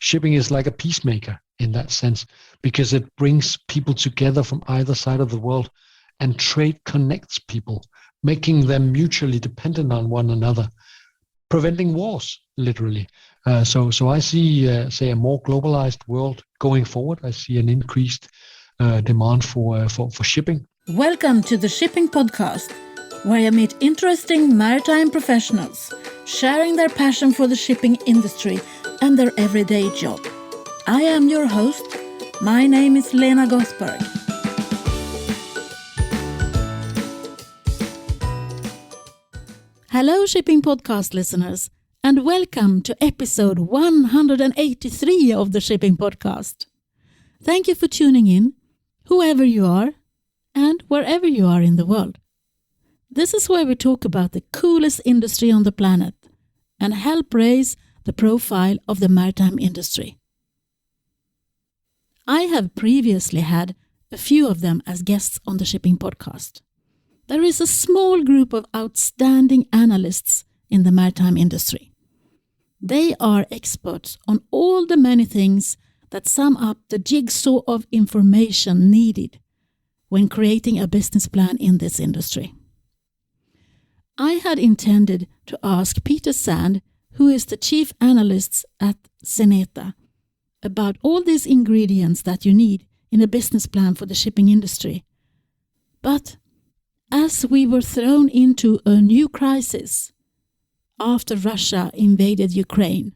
shipping is like a peacemaker in that sense, because it brings people together from either side of the world, and trade connects people, making them mutually dependent on one another, preventing wars, literally. So I see, say, a more globalized world going forward. I see an increased demand for shipping. Welcome to the Shipping Podcast, where I meet interesting maritime professionals sharing their passion for the shipping industry and their everyday job. I am your host. My name is Lena Gothberg. Hello, Shipping Podcast listeners, and welcome to episode 183 of the Shipping Podcast. Thank you for tuning in, whoever you are, and wherever you are in the world. This is where we talk about the coolest industry on the planet and help raise the profile of the maritime industry. I have previously had a few of them as guests on the Shipping Podcast. There is a small group of outstanding analysts in the maritime industry. They are experts on all the many things that sum up the jigsaw of information needed when creating a business plan in this industry. I had intended to ask Peter Sand, who is the chief analyst at Xeneta, about all these ingredients that you need in a business plan for the shipping industry. But as we were thrown into a new crisis after Russia invaded Ukraine,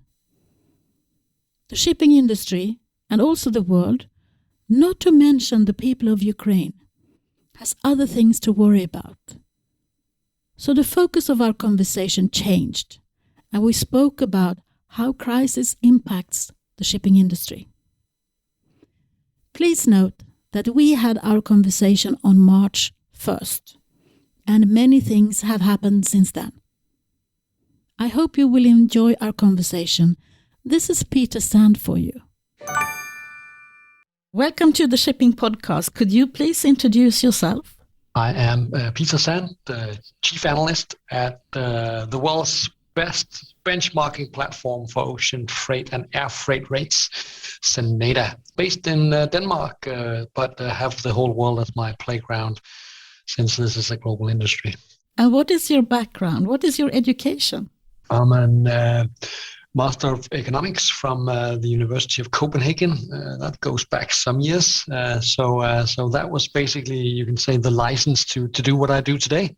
the shipping industry and also the world, not to mention the people of Ukraine, has other things to worry about. So the focus of our conversation changed, and we spoke about how crisis impacts the shipping industry. Please note that we had our conversation on March 1st, and many things have happened since then. I hope you will enjoy our conversation. This is Peter Sand for you. Welcome to the Shipping Podcast. Could you please introduce yourself? I am Peter Sand, the chief analyst at the world's best benchmarking platform for ocean freight and air freight rates, Xeneta, based in Denmark, but have the whole world as my playground since this is a global industry. And what is your background? What is your education? I'm a Master of Economics from the University of Copenhagen. That goes back some years. So that was basically, you can say, the license to do what I do today.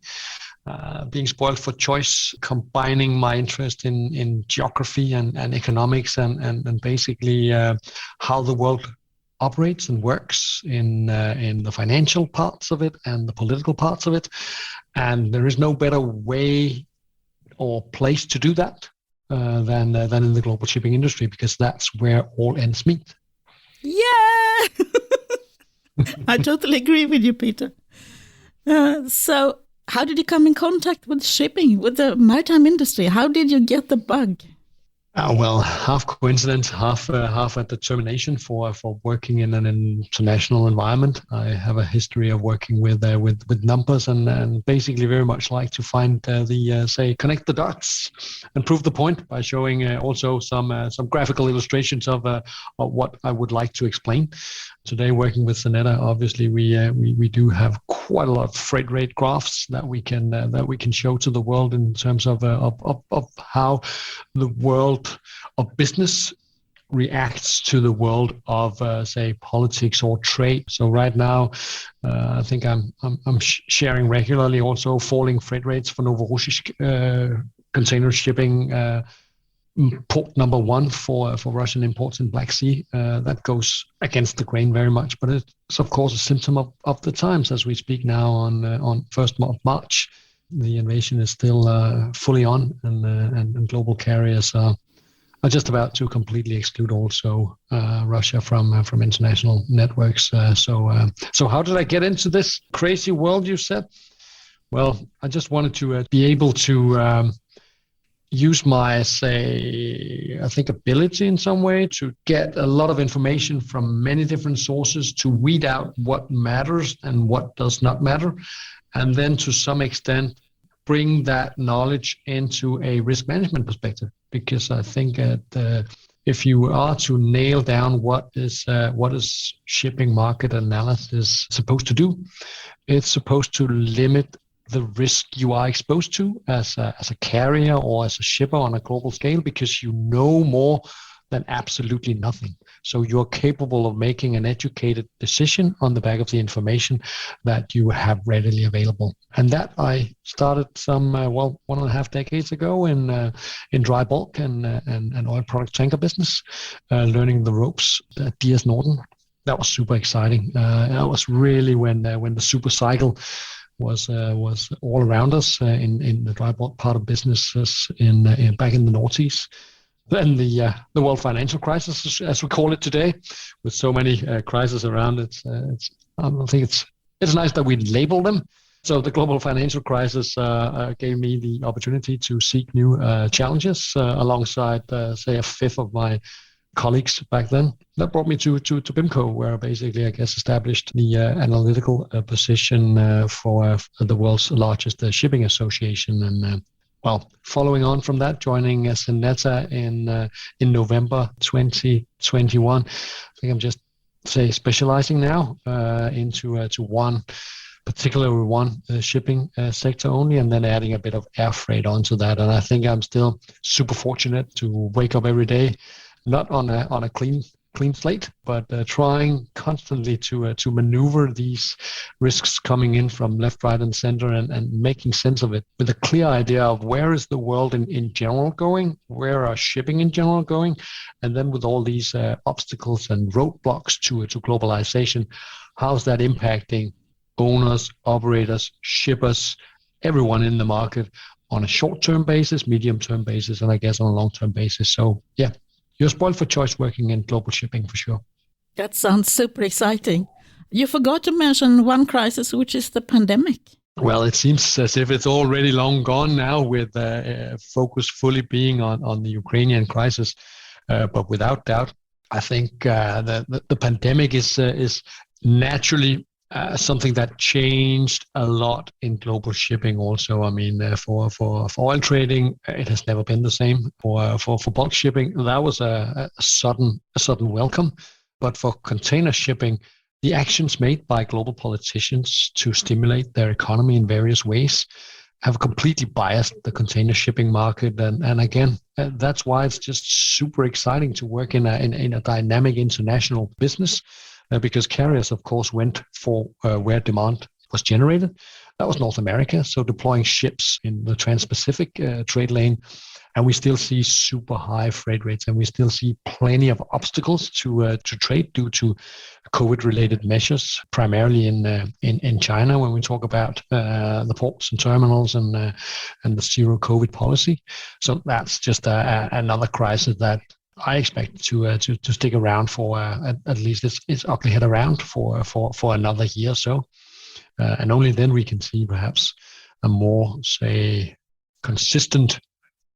Being spoiled for choice, combining my interest in geography and economics and basically how the world operates and works in the financial parts of it and the political parts of it. And there is no better way or place to do that than in the global shipping industry, because that's where all ends meet. Yeah! I totally agree with you, Peter. So how did you come in contact with shipping, with the maritime industry? How did you get the bug? Well, half coincidence, half a determination for working in an international environment. I have a history of working with numbers and basically very much like to find connect the dots and prove the point by showing also some graphical illustrations of what I would like to explain. Today, working with Xeneta, obviously we do have quite a lot of freight rate graphs that we can show to the world in terms of how the world of business reacts to the world of say politics or trade. So right now, I think I'm sharing regularly also falling freight rates for Novorossiysk container shipping. Port number one for Russian imports in Black Sea. That goes against the grain very much, but it's of course a symptom of the times as we speak now on 1st of March. The invasion is still fully on, and global carriers are just about to completely exclude also Russia from international networks. So how did I get into this crazy world, you said? Well, I just wanted to be able to use my, ability in some way to get a lot of information from many different sources to weed out what matters and what does not matter. And then to some extent, bring that knowledge into a risk management perspective. Because I think if you are to nail down what is shipping market analysis supposed to do, it's supposed to limit the risk you are exposed to as a carrier or as a shipper on a global scale, because you know more than absolutely nothing. So you're capable of making an educated decision on the back of the information that you have readily available. And that I started some 1.5 decades ago in dry bulk and oil product tanker business, learning the ropes at DS Norton. That was super exciting. That was really when the super cycle was all around us in the dry bulk part of businesses back in the noughties. Then the world financial crisis, as we call it today, with so many crises around it, I think it's nice that we label them. So the global financial crisis gave me the opportunity to seek new challenges alongside, say, a fifth of my colleagues back then. That brought me to BIMCO, where basically, I guess, established the analytical position for the world's largest shipping association. And following on from that, joining Xeneta in November 2021, I think I'm just specializing now into one shipping sector only, and then adding a bit of air freight onto that. And I think I'm still super fortunate to wake up every day not on a clean slate, but trying constantly to maneuver these risks coming in from left, right, and center, and making sense of it with a clear idea of where is the world in general going, where are shipping in general going, and then with all these obstacles and roadblocks to globalization, how's that impacting owners, operators, shippers, everyone in the market on a short-term basis, medium-term basis, and I guess on a long-term basis. So yeah, you're spoiled for choice working in global shipping for sure. That sounds super exciting. You forgot to mention one crisis, which is the pandemic. Well, it seems as if it's already long gone now, with focus fully being on the Ukrainian crisis. But without doubt, I think the pandemic is naturally something that changed a lot in global shipping also. I mean, for oil trading, it has never been the same. For bulk shipping, that was a sudden welcome. But for container shipping, the actions made by global politicians to stimulate their economy in various ways have completely biased the container shipping market. And again, that's why it's just super exciting to work in a dynamic international business. Because carriers, of course, went for where demand was generated. That was North America, so deploying ships in the Trans-Pacific trade lane. And we still see super high freight rates, and we still see plenty of obstacles to trade due to COVID-related measures, primarily in China, when we talk about the ports and terminals and the zero COVID policy. So that's just another crisis that I expect to stick around for at least its ugly head around for another year or so, and only then we can see perhaps a more, say, consistent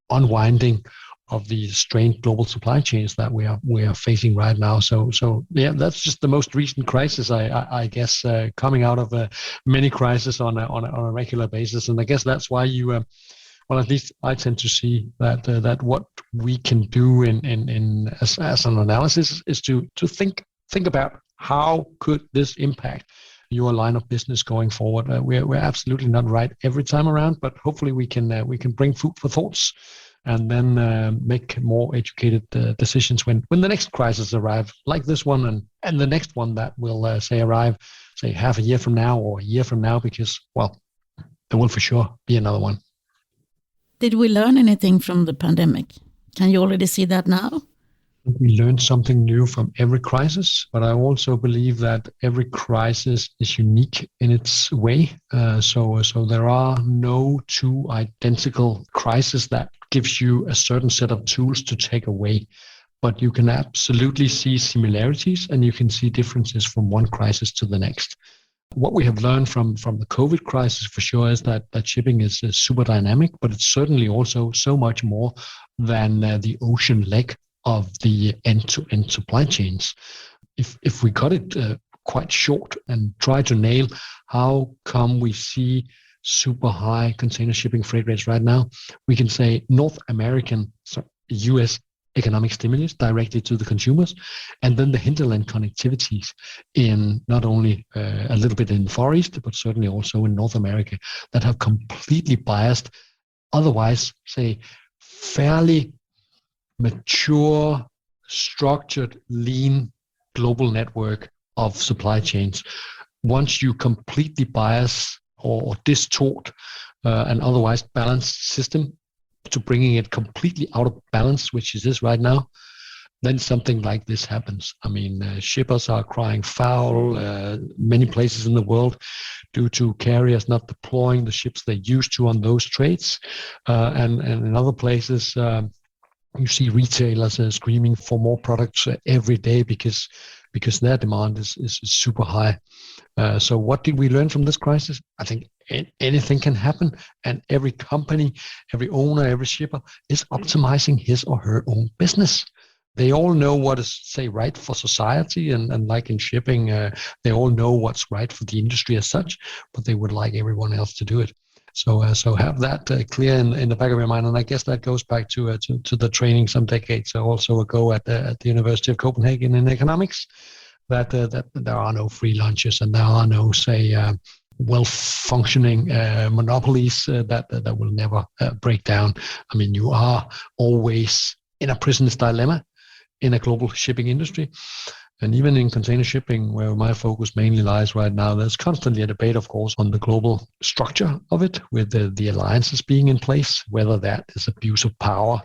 unwinding of the strained global supply chains that we are facing right now. So yeah, that's just the most recent crisis, I guess, coming out of many crises on a regular basis, and I guess that's why you. Well, at least I tend to see that what we can do as an analysis is to think about how could this impact your line of business going forward. We're absolutely not right every time around, but hopefully we can bring food for thoughts, and then make more educated decisions when the next crisis arrive, like this one, and the next one that will arrive, say, half a year from now or a year from now, because there will for sure be another one. Did we learn anything from the pandemic? Can you already see that now? We learned something new from every crisis, but I also believe that every crisis is unique in its way. So there are no two identical crises that gives you a certain set of tools to take away. But you can absolutely see similarities, and you can see differences from one crisis to the next. What we have learned from the COVID crisis for sure is that shipping is super dynamic, but it's certainly also so much more than the ocean leg of the end-to-end supply chains. If we got it quite short and try to nail how come we see super high container shipping freight rates right now, we can say US economic stimulus directly to the consumers, and then the hinterland connectivities in not only a little bit in the Far East, but certainly also in North America, that have completely biased, otherwise, say, fairly mature, structured, lean global network of supply chains. Once you completely bias or distort an otherwise balanced system to bringing it completely out of balance, which it is right now, then something like this happens. I mean, shippers are crying foul many places in the world due to carriers not deploying the ships they used to on those trades. And in other places, you see retailers screaming for more products every day because their demand is super high. So what did we learn from this crisis? I think anything can happen, and every company, every owner, every shipper is optimizing his or her own business. They all know what is, say, right for society, and like in shipping, they all know what's right for the industry as such, but they would like everyone else to do it. So have that clear in the back of your mind, and I guess that goes back to the training some decades also ago at the University of Copenhagen in economics, that there are no free lunches and there are no, say, well-functioning monopolies that will never break down. I mean, you are always in a prisoner's dilemma in a global shipping industry. And even in container shipping, where my focus mainly lies right now, there's constantly a debate, of course, on the global structure of it, with the alliances being in place, whether that is abuse of power.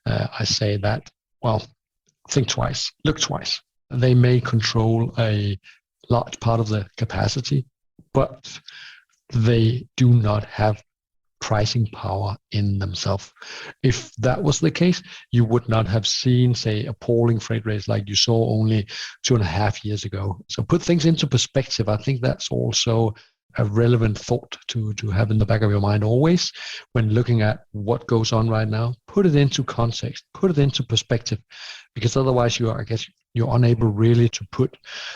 I say that, well, think twice, look twice. They may control a large part of the capacity, but they do not have pricing power in themselves. If that was the case, you would not have seen, say, appalling freight rates like you saw only 2.5 years ago. So put things into perspective. I think that's also a relevant thought to have in the back of your mind always when looking at what goes on right now. Put it into context, put it into perspective, because otherwise you're unable really to put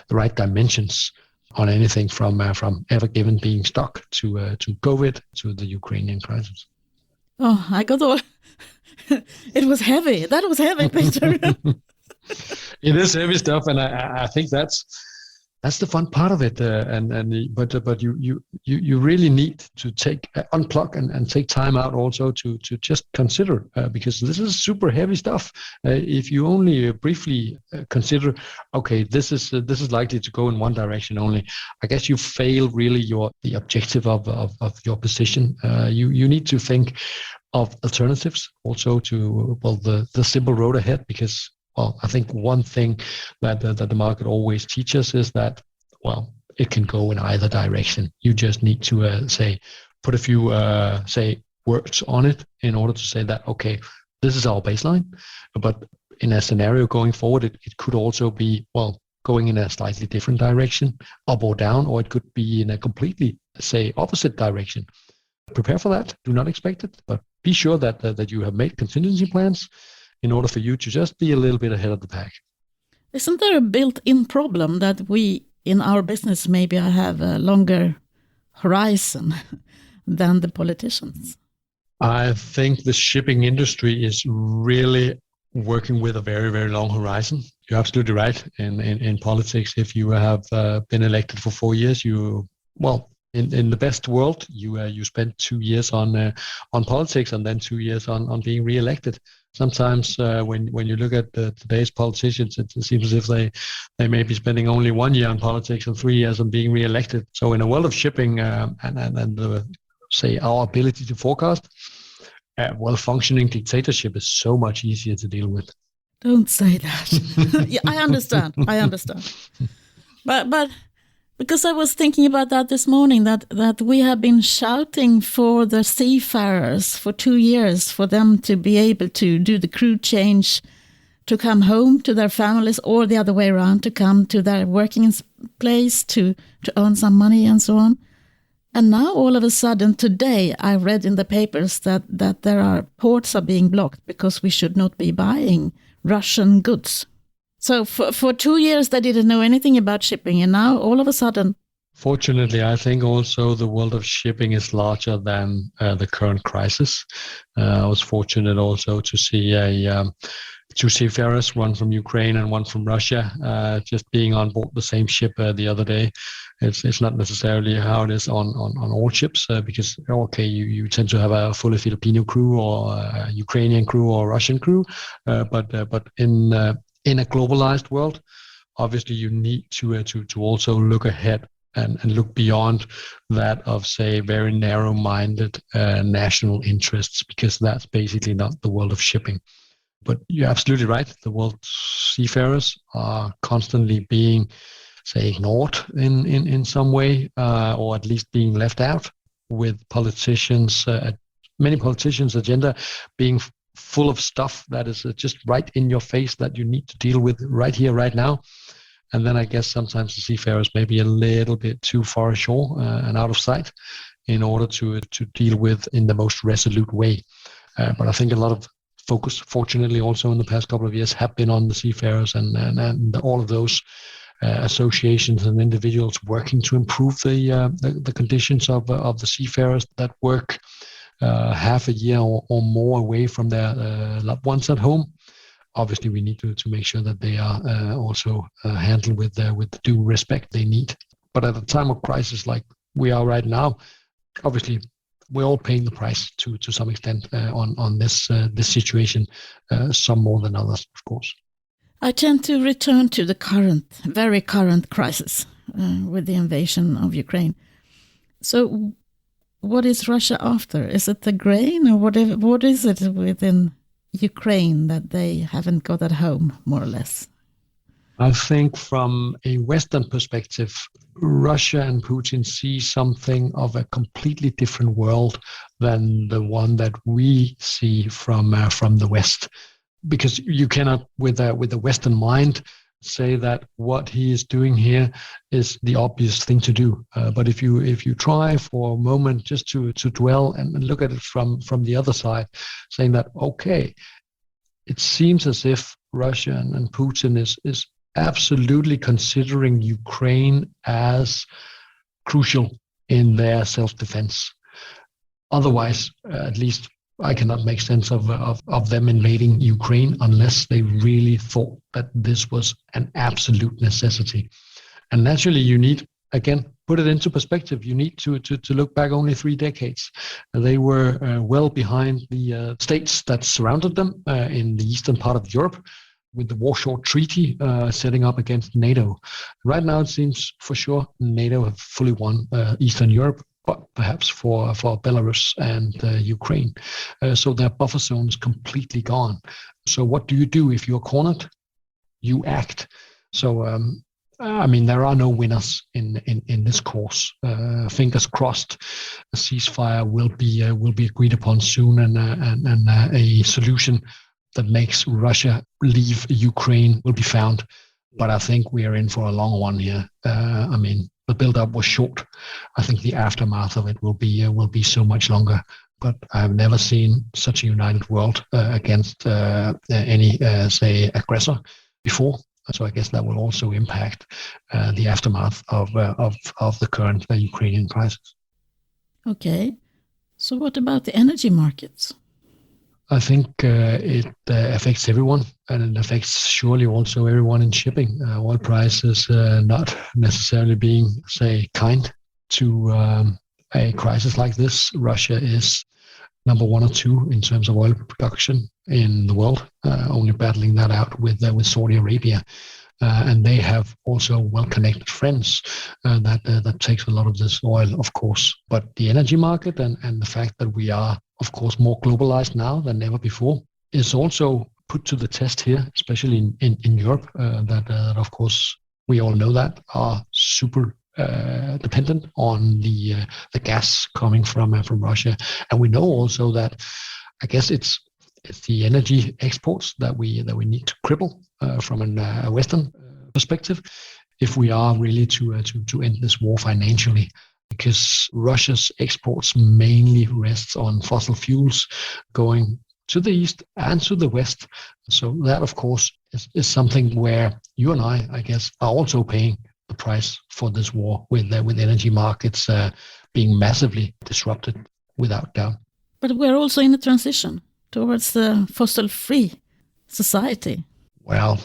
the right dimensions on anything from Evergiven being stuck to COVID to the Ukrainian crisis. Oh, I got all. It was heavy. That was heavy, Peter. It is heavy stuff, and I think that's the fun part of it. But you really need to unplug and take time out also to just consider, because this is super heavy stuff. If you only briefly consider, okay, this is likely to go in one direction only, I guess you fail really the objective of your position. You need to think of alternatives also to the simple road ahead, because I think one thing that the market always teaches is that, it can go in either direction. You just need to put a few words on it in order to say that, okay, this is our baseline. But in a scenario going forward, it could also be, going in a slightly different direction, up or down, or it could be in a completely, opposite direction. Prepare for that. Do not expect it, but be sure that you have made contingency plans in order for you to just be a little bit ahead of the pack. Isn't there a built-in problem that we, in our business, maybe have a longer horizon than the politicians? I think the shipping industry is really working with a very, very long horizon. You're absolutely right. In politics, if you have been elected for 4 years, in the best world, you spend 2 years on politics and then 2 years on being re-elected. Sometimes when you look at today's politicians, it seems as if they may be spending only 1 year on politics and 3 years on being re-elected. So in a world of shipping and our ability to forecast, well-functioning dictatorship is so much easier to deal with. Don't say that. Yeah, I understand. But because I was thinking about that this morning, that we have been shouting for the seafarers for 2 years, for them to be able to do the crew change, to come home to their families, or the other way around, to come to their working place, to earn some money and so on. And now all of a sudden today, I read in the papers that there are ports are being blocked because we should not be buying Russian goods. So for 2 years, they didn't know anything about shipping, and now all of a sudden... Fortunately, I think also the world of shipping is larger than the current crisis. I was fortunate also to see two seafarers, one from Ukraine and one from Russia, just being on board the same ship the other day. It's not necessarily how it is on all ships, because you tend to have a fully Filipino crew or a Ukrainian crew or Russian crew, but in a globalized world, obviously you need to also look ahead and look beyond that of, say, very narrow-minded national interests, because that's basically not the world of shipping. But you're absolutely right. The world's seafarers are constantly being, say, ignored in some way, or at least being left out, with politicians, many politicians' agenda being full of stuff that is just right in your face that you need to deal with right here, right now. And then I guess sometimes the seafarers may be a little bit too far ashore and out of sight in order to deal with in the most resolute way. But I think a lot of focus, fortunately, also in the past couple of years, have been on the seafarers and all of those associations and individuals working to improve the conditions of the seafarers that work half a year or more away from their loved ones at home. Obviously, we need to make sure that they are also handled with the due respect they need. But at a time of crisis like we are right now, obviously, we're all paying the price to some extent on this situation, some more than others, of course. I tend to return to the very current crisis with the invasion of Ukraine. So what is Russia after? Is it the grain, or what is it within Ukraine that they haven't got at home, more or less? I think from a Western perspective, Russia and Putin see something of a completely different world than the one that we see from the West. Because you cannot, with a Western mind, say that what he is doing here is the obvious thing to do. But if you try for a moment just to dwell and look at it from the other side, saying that, okay, it seems as if Russia and Putin is absolutely considering Ukraine as crucial in their self-defense. Otherwise, at least I cannot make sense of them invading Ukraine unless they really thought that this was an absolute necessity. And naturally, you need, again, put it into perspective, you need to look back only 3 decades. They were well behind the states that surrounded them in the eastern part of Europe, with the Warsaw Treaty setting up against NATO. Right now, it seems for sure NATO have fully won Eastern Europe, but perhaps for Belarus and Ukraine. So their buffer zone is completely gone. So what do you do if you're cornered? You act. So, there are no winners in this course. Fingers crossed, a ceasefire will be agreed upon soon, and a solution that makes Russia leave Ukraine will be found. But I think we are in for a long one here. The build-up was short. I think the aftermath of it will be so much longer. But I've never seen such a united world against any, say, aggressor before. So I guess that will also impact the aftermath of the current Ukrainian crisis. Okay. So what about the energy markets? I think it affects everyone, and it affects surely also everyone in shipping. Oil prices not necessarily being, say, kind to a crisis like this. Russia is number 1 or 2 in terms of oil production in the world, only battling that out with Saudi Arabia. And they have also well-connected friends that takes a lot of this oil, of course. But the energy market and the fact that we are, of course, more globalized now than ever before is also put to the test here, especially in Europe, that of course, we all know that are super dependent on the gas coming from Russia. And we know also that, I guess it's the energy exports that we need to cripple from a Western perspective if we are really to end this war financially. Because Russia's exports mainly rests on fossil fuels going to the east and to the west. So that, of course, is something where you and I guess, are also paying the price for this war with energy markets being massively disrupted, without doubt. But we're also in a transition towards the fossil-free society? Well,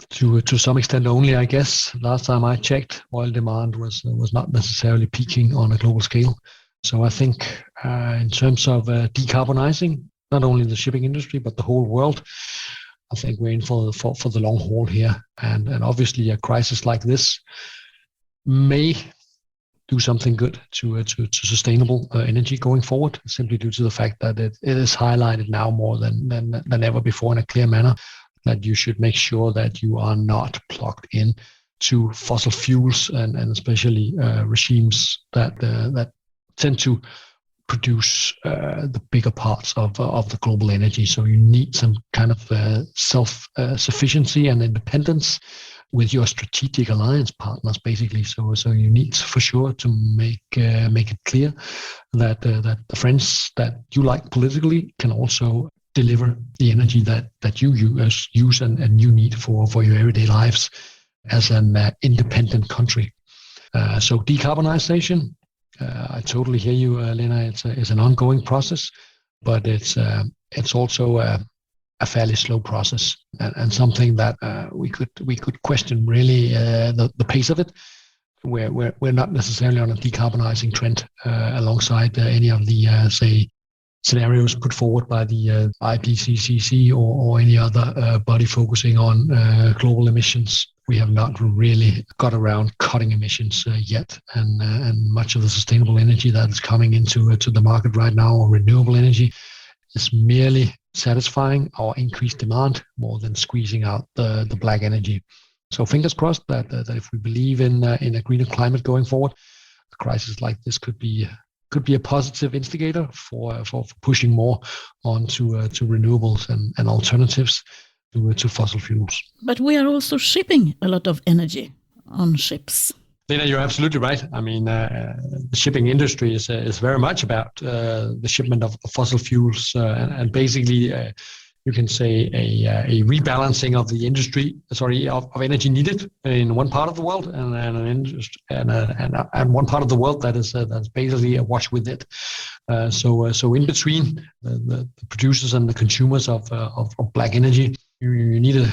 to some extent only, I guess. Last time I checked, oil demand was not necessarily peaking on a global scale. So I think in terms of decarbonizing, not only the shipping industry but the whole world, I think we're in for the long haul here. And obviously a crisis like this may do something good to sustainable energy going forward, simply due to the fact that it is highlighted now more than ever before in a clear manner that you should make sure that you are not plugged in to fossil fuels and especially regimes that tend to produce the bigger parts of the global energy. So you need some kind of self-sufficiency and independence with your strategic alliance partners, basically. So you need for sure to make it clear that the friends that you like politically can also deliver the energy that you use and you need for your everyday lives as an independent country. So decarbonization, I totally hear you, Lena. It's an ongoing process, but it's also a fairly slow process and something that we could question really the pace of it. We're not necessarily on a decarbonizing trend alongside any of the say scenarios put forward by the IPCC or any other body focusing on global emissions. We have not really got around cutting emissions yet, and much of the sustainable energy that is coming into the market right now, or renewable energy, is merely satisfying our increased demand more than squeezing out the black energy. So fingers crossed that if we believe in a greener climate going forward, a crisis like this could be a positive instigator for pushing more onto renewables and alternatives to fossil fuels. But we are also shipping a lot of energy on ships. Lena, you're absolutely right. I mean, the shipping industry is very much about the shipment of fossil fuels and basically, you can say a rebalancing of the industry, of energy needed in one part of the world and one part of the world that's basically awash with it. So in between the producers and the consumers of black energy, you need a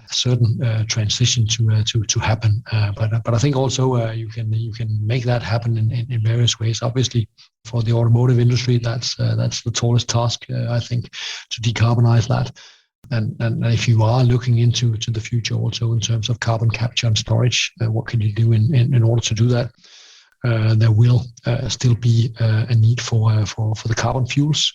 certain transition to happen. But I think also you can make that happen in various ways. Obviously, for the automotive industry, that's the tallest task, I think, to decarbonize that. And if you are looking into the future also in terms of carbon capture and storage, what can you do in order to do that? There will still be a need for the carbon fuels,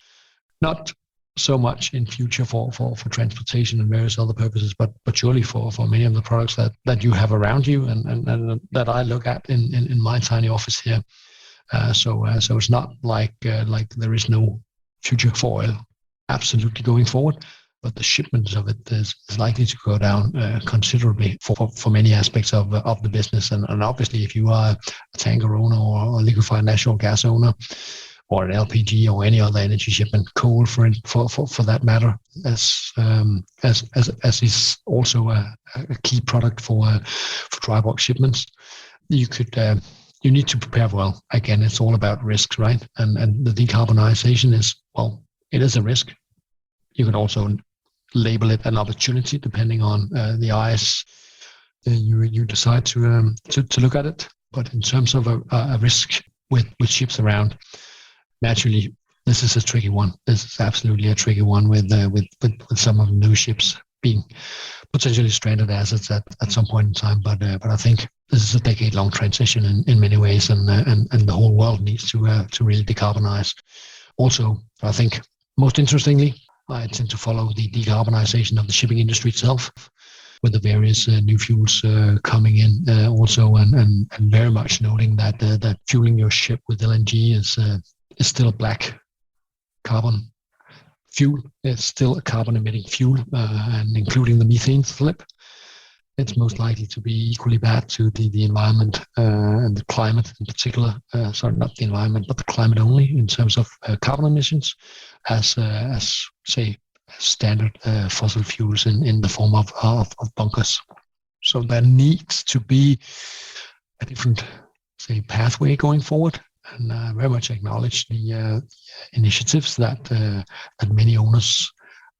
not so much in future for transportation and various other purposes, but surely for many of the products that you have around you and that I look at in my tiny office here. So it's not like there is no future for oil absolutely going forward, but the shipments of it is likely to go down considerably for many aspects of the business. And obviously, if you are a tanker owner or a liquefied natural gas owner, or an LPG or any other energy shipment, coal for that matter, as is also a key product for dry bulk shipments. You need to prepare well. Again, it's all about risks, right? And the decarbonization it is a risk. You can also label it an opportunity depending on the eyes you decide to look at it. But in terms of a risk with ships around, naturally, this is a tricky one. This is absolutely a tricky one with some of the new ships being potentially stranded assets at some point in time. But I think this is a decade-long transition in many ways, and the whole world needs to really decarbonize. Also, I think most interestingly, I tend to follow the decarbonization of the shipping industry itself, with the various new fuels coming in also, and very much noting that fueling your ship with LNG is still a black carbon fuel. It's still a carbon emitting fuel, and including the methane slip, it's most likely to be equally bad to the environment and the climate in particular. Sorry, not the environment, but the climate only in terms of carbon emissions, as say standard fossil fuels in the form of bunkers. So there needs to be a different, say, pathway going forward. And I very much acknowledge the initiatives that many owners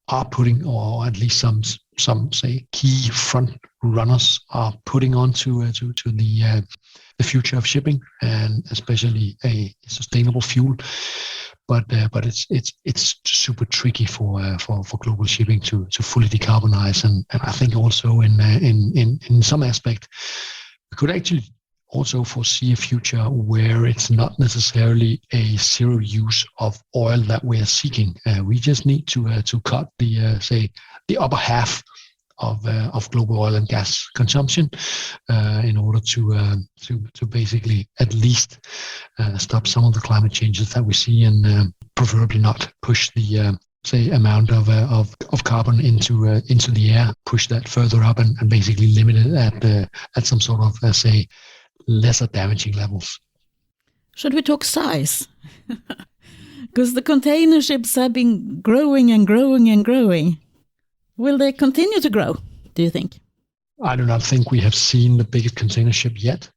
are putting, or at least some say key front runners are putting onto to the future of shipping, and especially a sustainable fuel. But it's super tricky for global shipping to fully decarbonize, and I think also in some aspect we could actually also foresee a future where it's not necessarily a zero use of oil that we are seeking. We just need to cut the upper half of global oil and gas consumption in order to basically at least stop some of the climate changes that we see, and preferably not push the amount of carbon into the air, push that further up, and basically limit it at some sort of lesser damaging levels. Should we talk size? Because the container ships have been growing and growing and growing. Will they continue to grow, do you think? I do not think we have seen the biggest container ship yet,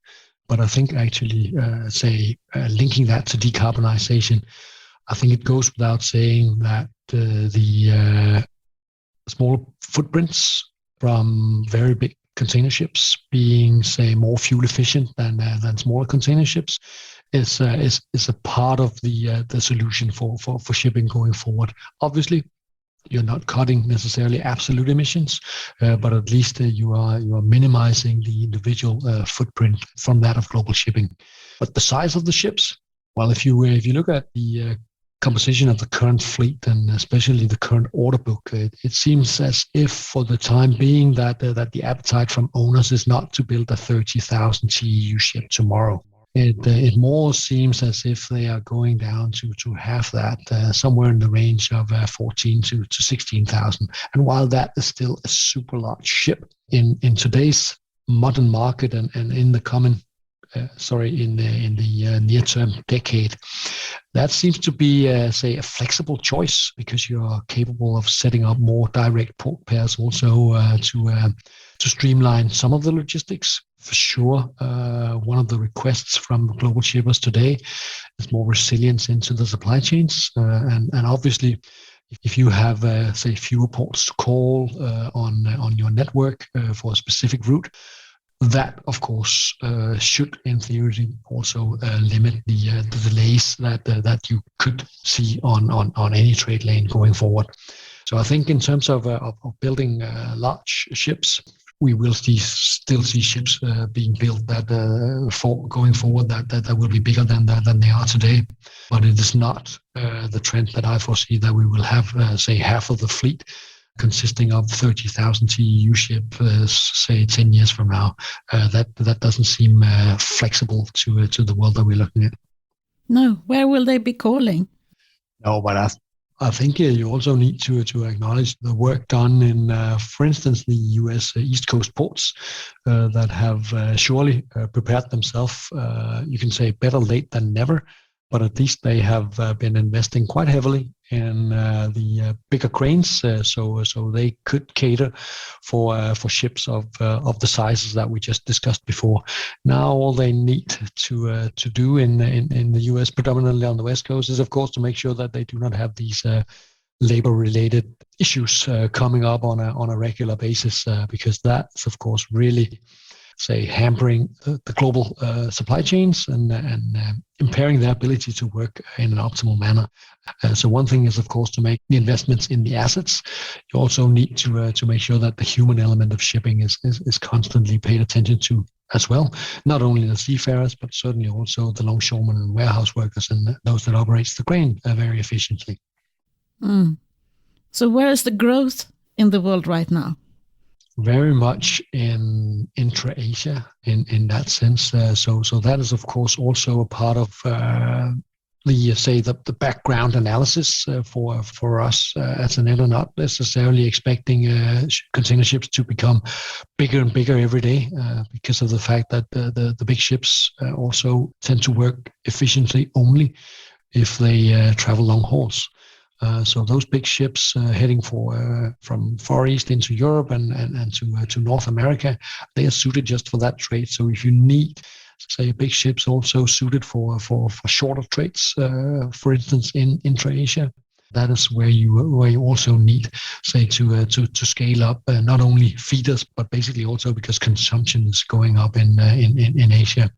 but I think actually, linking that to decarbonization, I think it goes without saying that the small footprints from very big container ships being, say, more fuel efficient than smaller container ships is a part of the solution for shipping going forward. Obviously, you're not cutting necessarily absolute emissions, but at least you are minimizing the individual footprint from that of global shipping. But the size of the ships, well, if you look at the composition of the current fleet, and especially the current order book, it seems as if for the time being that the appetite from owners is not to build a 30,000 TEU ship tomorrow. It more seems as if they are going down to half that, somewhere in the range of 14 to 16,000. And while that is still a super large ship in today's modern market, and in the coming in the near-term decade, that seems to be, a flexible choice, because you are capable of setting up more direct port pairs also to streamline some of the logistics. For sure, one of the requests from global shippers today is more resilience into the supply chains, and obviously, if you have fewer ports to call on your network for a specific route, that, of course, should, in theory, also limit the delays that you could see on any trade lane going forward. So I think in terms of building large ships, we will still see ships being built that going forward that will be bigger than they are today. But it is not the trend that I foresee that we will have, half of the fleet consisting of 30,000 TEU ship, 10 years from now. That doesn't seem flexible to the world that we're looking at. No, where will they be calling? No, but I think you also need to acknowledge the work done in, for instance, the U.S. East Coast ports that have surely prepared themselves. You can say better late than never, but at least they have been investing quite heavily in the bigger cranes, so they could cater for ships of the sizes that we just discussed before. Now all they need to do in the US, predominantly on the West Coast, is of course to make sure that they do not have these labor-related issues coming up on a regular basis, because that's of course really hampering the global supply chains and impairing their ability to work in an optimal manner. So one thing is, of course, to make the investments in the assets. You also need to make sure that the human element of shipping is constantly paid attention to as well. Not only the seafarers, but certainly also the longshoremen and warehouse workers and those that operates the crane very efficiently. So where is the growth in the world right now? Very much in intra-Asia in that sense. So that is, of course, also a part of the background analysis for us as Xeneta, not necessarily expecting container ships to become bigger and bigger every day, because of the fact that the big ships also tend to work efficiently only if they travel long hauls. So those big ships heading from Far East into Europe and to North America, they are suited just for that trade. So if you need, big ships also suited for shorter trades, for instance, in intra-Asia, That is where you also need, say, to scale up not only feeders but basically also because consumption is going up in Asia.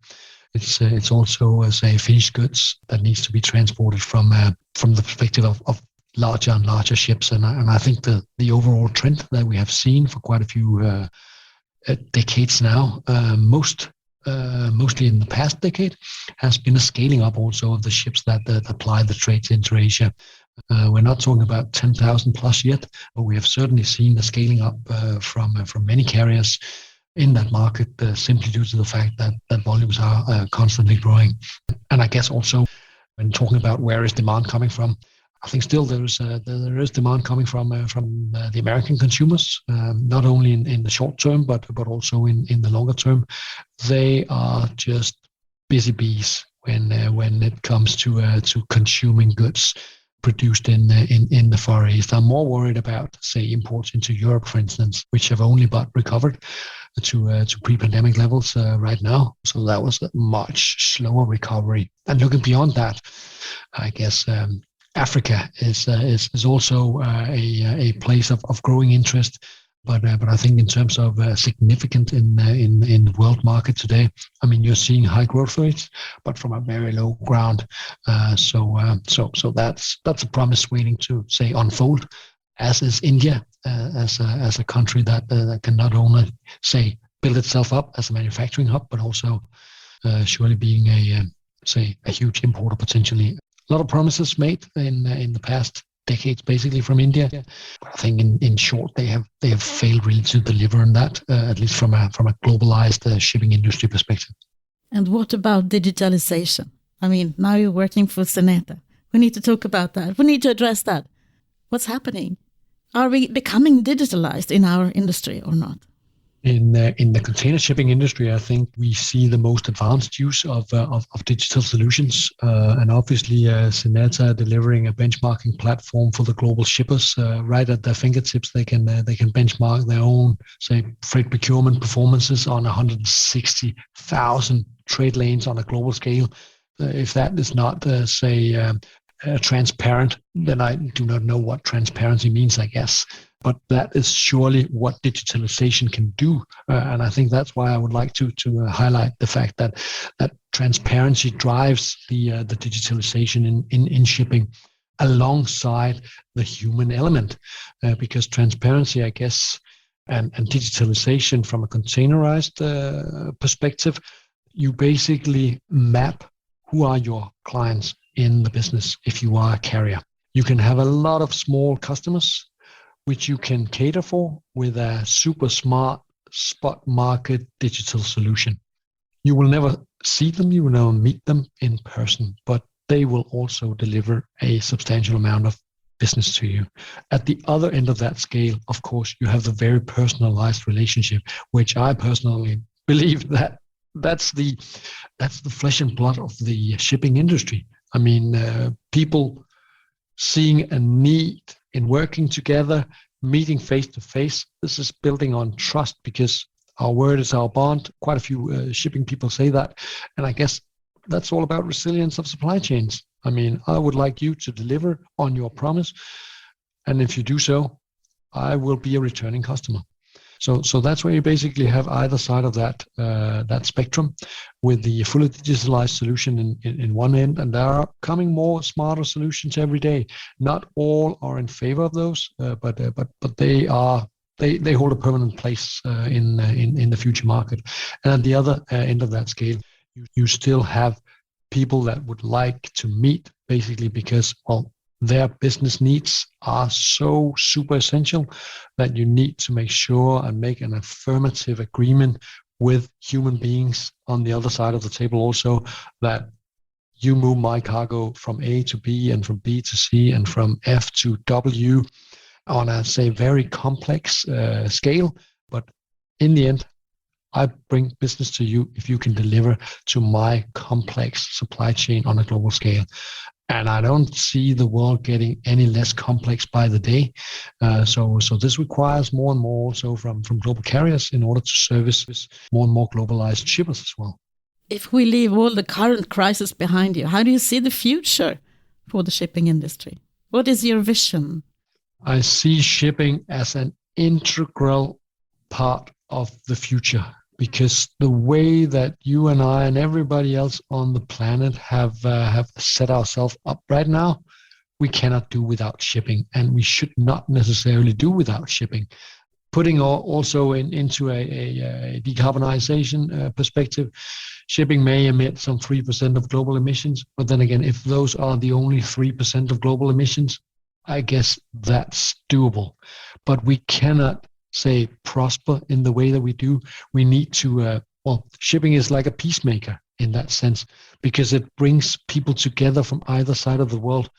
It's also say finished goods that needs to be transported from the perspective of larger and larger ships, and I think the overall trend that we have seen for quite a few decades now, mostly in the past decade, has been a scaling up also of the ships that apply the trades into Asia. We're not talking about 10,000 plus yet, but we have certainly seen the scaling up from many carriers in that market simply due to the fact that volumes are constantly growing. And I guess also when talking about where is demand coming from, I think still there is demand coming from the American consumers, not only in the short term, but also in the longer term. They are just busy bees when it comes to consuming goods produced in the Far East. I'm more worried about, say, imports into Europe, for instance, which have only but recovered to pre-pandemic levels right now. So that was a much slower recovery. And looking beyond that, I guess Africa is also a place of growing interest. But I think in terms of significant in the world market today, I mean, you're seeing high growth rates, but from a very low ground. So that's a promise waiting to say unfold, as is India as a country that can not only say build itself up as a manufacturing hub, but also surely being a huge importer potentially. A lot of promises made in the past decades, basically from India, but I think in short they have failed really to deliver on that, at least from a globalized shipping industry perspective. And what about digitalization? I mean, now you're working for Xeneta. We need to talk about that. We need to address that. What's happening? Are we becoming digitalized in our industry or not? In the container shipping industry, I think we see the most advanced use of digital solutions, and obviously Xeneta delivering a benchmarking platform for the global shippers right at their fingertips. They can benchmark their own, say, freight procurement performances on 160,000 trade lanes on a global scale. If that is not transparent, then I do not know what transparency means, I guess. But that is surely what digitalization can do. And I think that's why I would like to highlight the fact that transparency drives the digitalization in shipping alongside the human element. Because transparency, I guess, and digitalization from a containerized perspective, you basically map who are your clients in the business if you are a carrier. You can have a lot of small customers which you can cater for with a super smart spot market digital solution. You will never see them, you will never meet them in person, but they will also deliver a substantial amount of business to you. At the other end of that scale, of course, you have the very personalized relationship, which I personally believe that's the flesh and blood of the shipping industry. I mean, people seeing a need in working together, meeting face to face. This is building on trust because our word is our bond. Quite a few shipping people say that. And I guess that's all about resilience of supply chains. I mean, I would like you to deliver on your promise. And if you do so, I will be a returning customer. So that's where you basically have either side of that spectrum, with the fully digitalized solution in one end, and there are coming more smarter solutions every day. Not all are in favor of those, but they hold a permanent place in the future market. And at the other end of that scale, you still have people that would like to meet, basically because, well, their business needs are so super essential that you need to make sure and make an affirmative agreement with human beings on the other side of the table also, that you move my cargo from A to B and from B to C and from F to W on a, say, very complex scale. But in the end, I bring business to you if you can deliver to my complex supply chain on a global scale. And I don't see the world getting any less complex by the day. So this requires more and more also from global carriers in order to service more and more globalized shippers as well. If we leave all the current crises behind you, how do you see the future for the shipping industry? What is your vision? I see shipping as an integral part of the future, because the way that you and I and everybody else on the planet have set ourselves up right now, we cannot do without shipping, and we should not necessarily do without shipping. Putting also into a decarbonisation perspective, shipping may emit some 3% of global emissions, but then again, if those are the only 3% of global emissions, I guess that's doable. But we cannot say prosper in the way that we do. We need to, shipping is like a peacemaker in that sense, because it brings people together from either side of the world,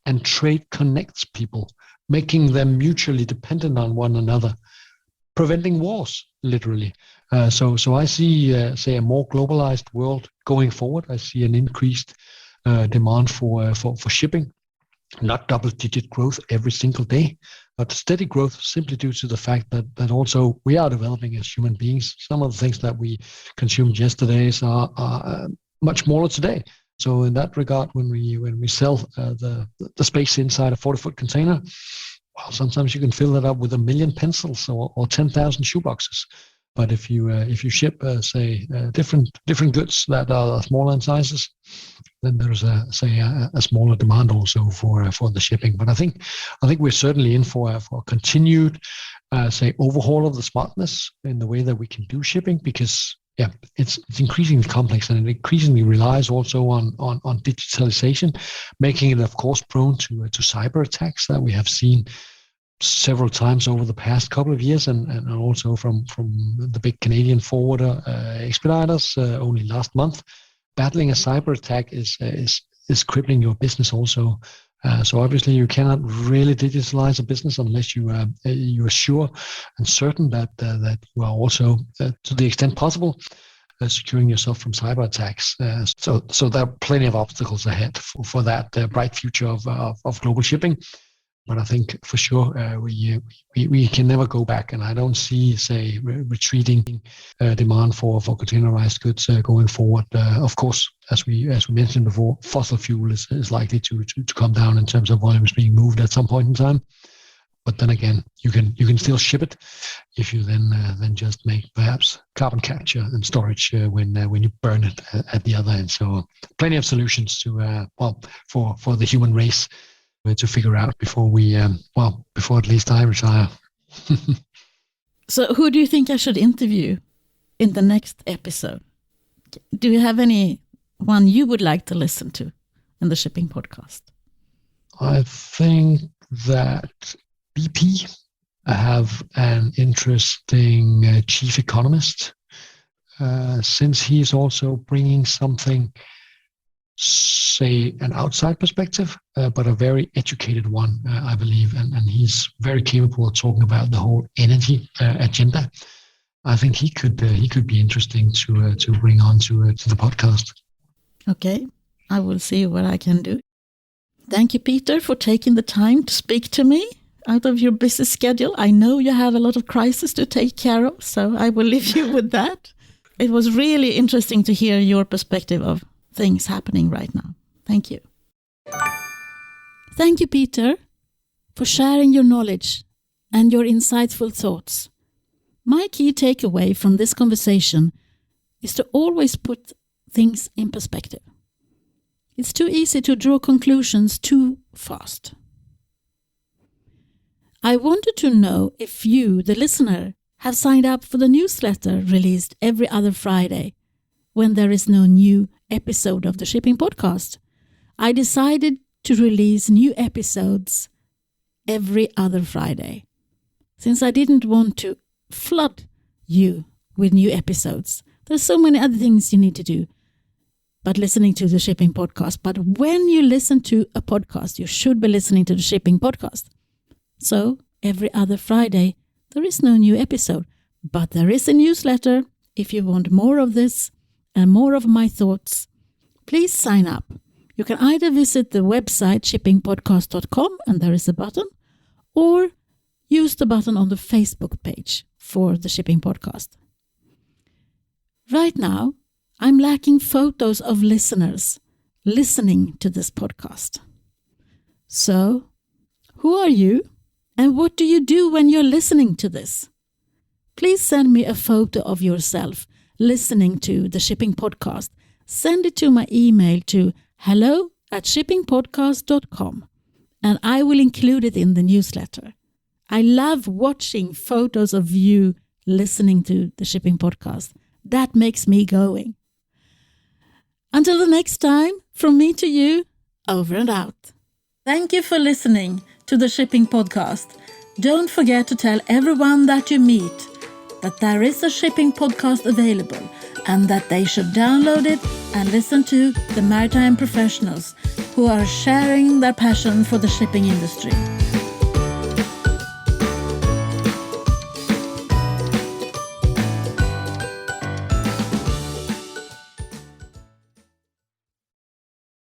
and trade connects people, making them mutually dependent on one another, preventing wars, literally. So I see, say, a more globalized world going forward. I see an increased demand for shipping. Not double-digit growth every single day, but steady growth, simply due to the fact that also we are developing as human beings. Some of the things that we consumed yesterday are much smaller today. So in that regard, when we sell the space inside a 40-foot container, well, sometimes you can fill that up with 1 million pencils or 10,000 shoeboxes. But if you ship, say, different goods that are smaller in sizes, then there's a smaller demand also for the shipping. But I think we're certainly in for continued, say, overhaul of the smartness in the way that we can do shipping, because it's increasingly complex, and it increasingly relies also on digitalisation, making it, of course, prone to cyber attacks that we have seen several times over the past couple of years, and also from the big Canadian forwarder expeditors only last month. Battling a cyber attack is crippling your business also. So obviously you cannot really digitalize a business unless you are sure and certain that you are also, to the extent possible, securing yourself from cyber attacks. So there are plenty of obstacles ahead for that bright future of global shipping. But I think for sure we can never go back, and I don't see, say, retreating demand for containerized goods going forward. Of course, as we mentioned before, fossil fuel is likely to come down in terms of volumes being moved at some point in time. But then again, you can still ship it if you then just make perhaps carbon capture and storage when you burn it at the other end. So plenty of solutions to for the human race to figure out before at least I retire. So who do you think I should interview in the next episode? Do you have anyone you would like to listen to in the shipping podcast? I think that BP have an interesting chief economist, since he's also bringing something, say, an outside perspective, but a very educated one, I believe, and he's very capable of talking about the whole energy agenda. I think he could be interesting to bring on to the podcast. Okay, I will see what I can do. Thank you, Peter, for taking the time to speak to me out of your busy schedule. I know you have a lot of crises to take care of, so I will leave you with that. It was really interesting to hear your perspective of things happening right now. Thank you. Thank you, Peter, for sharing your knowledge and your insightful thoughts. My key takeaway from this conversation is to always put things in perspective. It's too easy to draw conclusions too fast. I wanted to know if you, the listener, have signed up for the newsletter released every other Friday when there is no new episode of the Shipping Podcast. I decided to release new episodes every other Friday, since I didn't want to flood you with new episodes. There's so many other things you need to do but listening to the Shipping Podcast. But when you listen to a podcast, you should be listening to the Shipping Podcast. So every other Friday, there is no new episode, but there is a newsletter. If you want more of this and more of my thoughts, please sign up. You can either visit the website shippingpodcast.com and there is a button, or use the button on the Facebook page for the Shipping Podcast. Right now, I'm lacking photos of listeners listening to this podcast. So Who are you? And what do you do when you're listening to this? Please send me a photo of yourself listening to the Shipping Podcast. Send it to my email to hello@shippingpodcast.com and I will include it in the newsletter. I love watching photos of you listening to the Shipping Podcast. That makes me going. Until the next time, from me to you, over and out. Thank you for listening to the Shipping Podcast. Don't forget to tell everyone that you meet that there is a Shipping Podcast available and that they should download it and listen to the maritime professionals who are sharing their passion for the shipping industry.